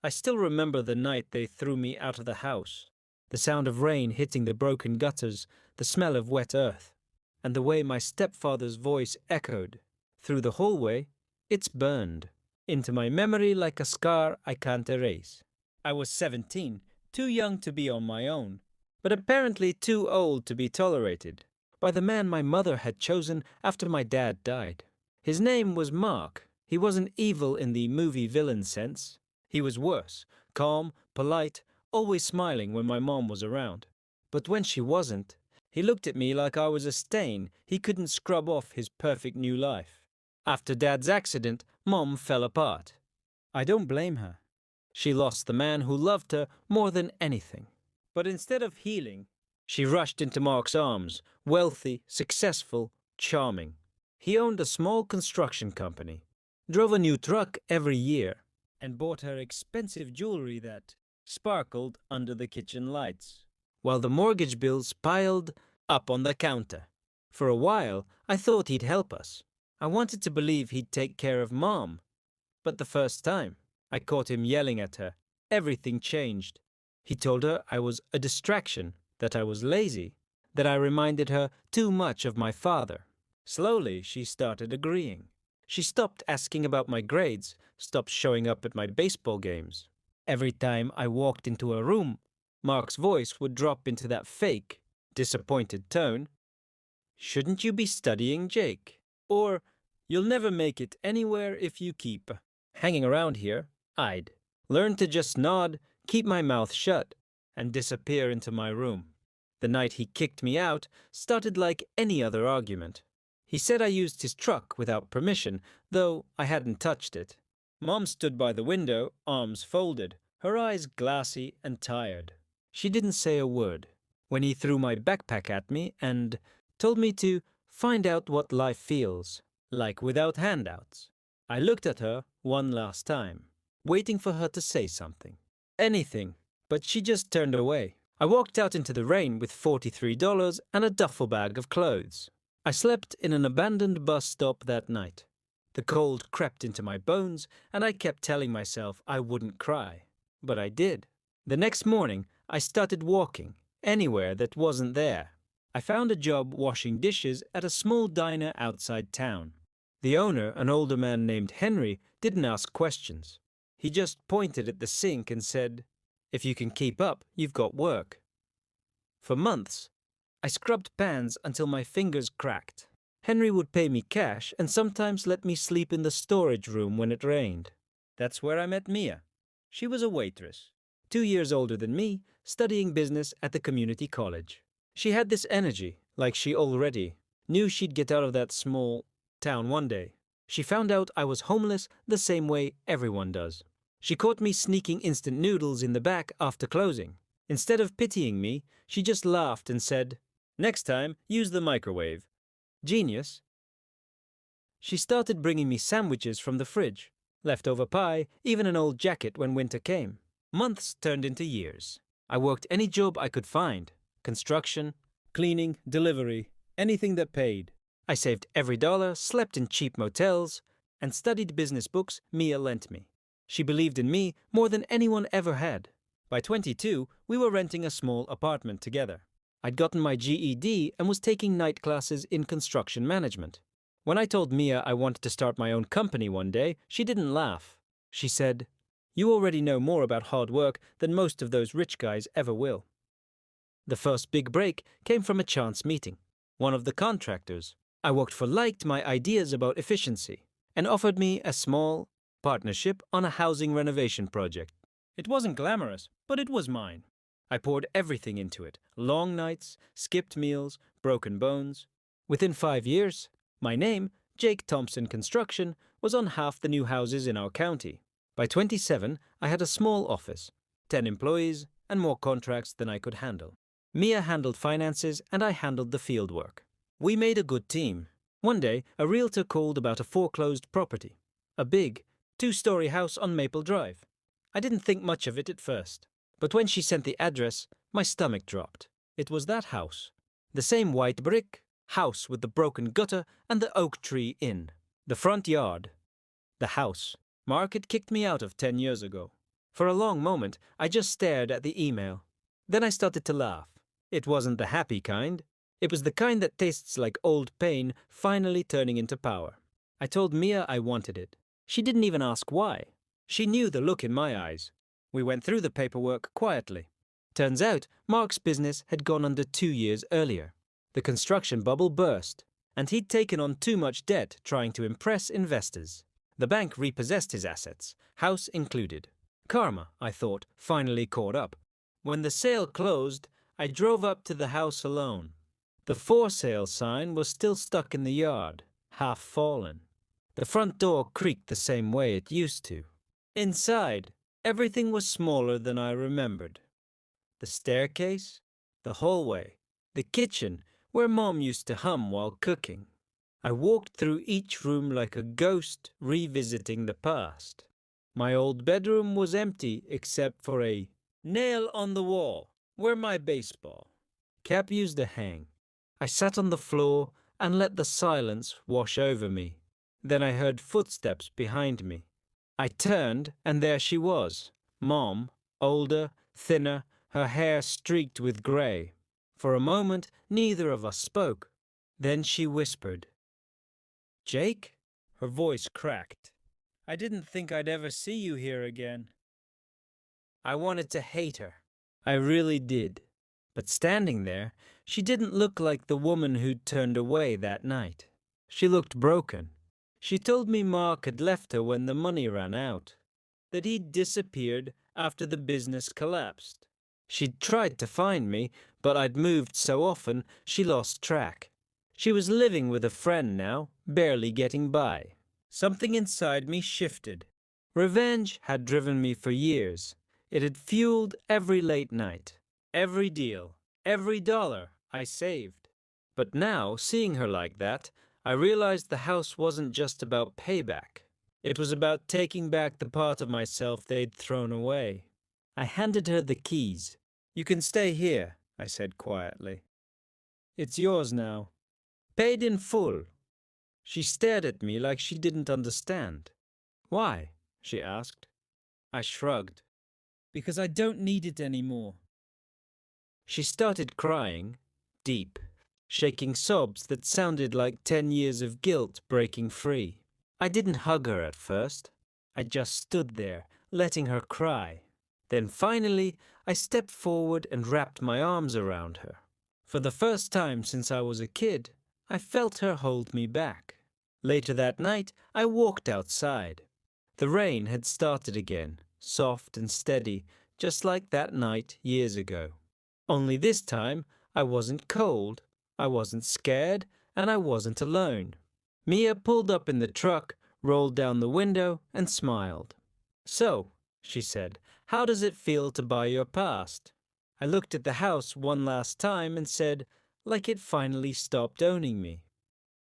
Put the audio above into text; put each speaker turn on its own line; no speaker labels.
I still remember the night they threw me out of the house. The sound of rain hitting the broken gutters, the smell of wet earth, and the way my stepfather's voice echoed through the hallway. It's burned into my memory like a scar I can't erase. I was 17, too young to be on my own, but apparently too old to be tolerated by the man my mother had chosen after my dad died. His name was Mark. He wasn't evil in the movie villain sense. He was worse, calm, polite, always smiling when my mom was around. But when she wasn't, he looked at me like I was a stain he couldn't scrub off his perfect new life. After Dad's accident, Mom fell apart. I don't blame her. She lost the man who loved her more than anything. But instead of healing, she rushed into Mark's arms, wealthy, successful, charming. He owned a small construction company, drove a new truck every year, and bought her expensive jewelry that sparkled under the kitchen lights, while the mortgage bills piled up on the counter. For a while, I thought he'd help us. I wanted to believe he'd take care of Mom. But the first time I caught him yelling at her, everything changed. He told her I was a distraction, that I was lazy, that I reminded her too much of my father. Slowly, she started agreeing. She stopped asking about my grades, stopped showing up at my baseball games. Every time I walked into a room, Mark's voice would drop into that fake, disappointed tone. Shouldn't you be studying, Jake? Or, you'll never make it anywhere if you keep hanging around here. I'd learn to just nod, keep my mouth shut, and disappear into my room. The night he kicked me out started like any other argument. He said I used his truck without permission, though I hadn't touched it. Mom stood by the window, arms folded, her eyes glassy and tired. She didn't say a word when he threw my backpack at me and told me to find out what life feels like without handouts. I looked at her one last time, waiting for her to say something. Anything, but she just turned away. I walked out into the rain with $43 and a duffel bag of clothes. I slept in an abandoned bus stop that night. The cold crept into my bones, and I kept telling myself I wouldn't cry. But I did. The next morning, I started walking, anywhere that wasn't there. I found a job washing dishes at a small diner outside town. The owner, an older man named Henry, didn't ask questions. He just pointed at the sink and said, "If you can keep up, you've got work." For months, I scrubbed pans until my fingers cracked. Henry would pay me cash and sometimes let me sleep in the storage room when it rained. That's where I met Mia. She was a waitress, 2 years older than me, studying business at the community college. She had this energy, like she already knew she'd get out of that small town one day. She found out I was homeless the same way everyone does. She caught me sneaking instant noodles in the back after closing. Instead of pitying me, she just laughed and said, "Next time, use the microwave." Genius. She started bringing me sandwiches from the fridge, leftover pie, even an old jacket when winter came. Months turned into years. I worked any job I could find. Construction, cleaning, delivery, anything that paid. I saved every dollar, slept in cheap motels, and studied business books Mia lent me. She believed in me more than anyone ever had. By 22, we were renting a small apartment together. I'd gotten my GED and was taking night classes in construction management. When I told Mia I wanted to start my own company one day, she didn't laugh. She said, "You already know more about hard work than most of those rich guys ever will." The first big break came from a chance meeting. One of the contractors I worked for liked my ideas about efficiency and offered me a small partnership on a housing renovation project. It wasn't glamorous, but it was mine. I poured everything into it, long nights, skipped meals, broken bones. Within 5 years, my name, Jake Thompson Construction, was on half the new houses in our county. By 27, I had a small office, 10 employees, and more contracts than I could handle. Mia handled finances and I handled the field work. We made a good team. One day, a realtor called about a foreclosed property, a big, 2-story house on Maple Drive. I didn't think much of it at first, but when she sent the address, my stomach dropped. It was that house. The same white brick house with the broken gutter and the oak tree inn. The front yard. The house Mark had kicked me out of 10 years ago. For a long moment, I just stared at the email. Then I started to laugh. It wasn't the happy kind. It was the kind that tastes like old pain finally turning into power. I told Mia I wanted it. She didn't even ask why. She knew the look in my eyes. We went through the paperwork quietly. Turns out, Mark's business had gone under 2 years earlier. The construction bubble burst, and he'd taken on too much debt trying to impress investors. The bank repossessed his assets, house included. Karma, I thought, finally caught up. When the sale closed, I drove up to the house alone. The for sale sign was still stuck in the yard, half fallen. The front door creaked the same way it used to. Inside, everything was smaller than I remembered. The staircase, the hallway, the kitchen, where Mom used to hum while cooking. I walked through each room like a ghost revisiting the past. My old bedroom was empty except for a nail on the wall, where my baseball cap used to hang. I sat on the floor and let the silence wash over me. Then I heard footsteps behind me. I turned, and there she was, Mom, older, thinner, her hair streaked with grey. For a moment, neither of us spoke. Then she whispered, "Jake?" Her voice cracked. "I didn't think I'd ever see you here again." I wanted to hate her. I really did. But standing there, she didn't look like the woman who'd turned away that night. She looked broken. She told me Mark had left her when the money ran out, that he'd disappeared after the business collapsed. She'd tried to find me, but I'd moved so often she lost track. She was living with a friend now, barely getting by. Something inside me shifted. Revenge had driven me for years. It had fueled every late night, every deal, every dollar I saved. But now, seeing her like that, I realized the house wasn't just about payback. It was about taking back the part of myself they'd thrown away. I handed her the keys. "You can stay here," I said quietly. "It's yours now. Paid in full." She stared at me like she didn't understand. "Why?" she asked. I shrugged. "Because I don't need it anymore." She started crying, deep, shaking sobs that sounded like 10 years of guilt breaking free. I didn't hug her at first. I just stood there, letting her cry. Then finally, I stepped forward and wrapped my arms around her. For the first time since I was a kid, I felt her hold me back. Later that night, I walked outside. The rain had started again, soft and steady, just like that night years ago. Only this time, I wasn't cold, I wasn't scared, and I wasn't alone. Mia pulled up in the truck, rolled down the window, and smiled. "So," she said, "how does it feel to buy your past?" I looked at the house one last time and said, like it finally stopped owning me.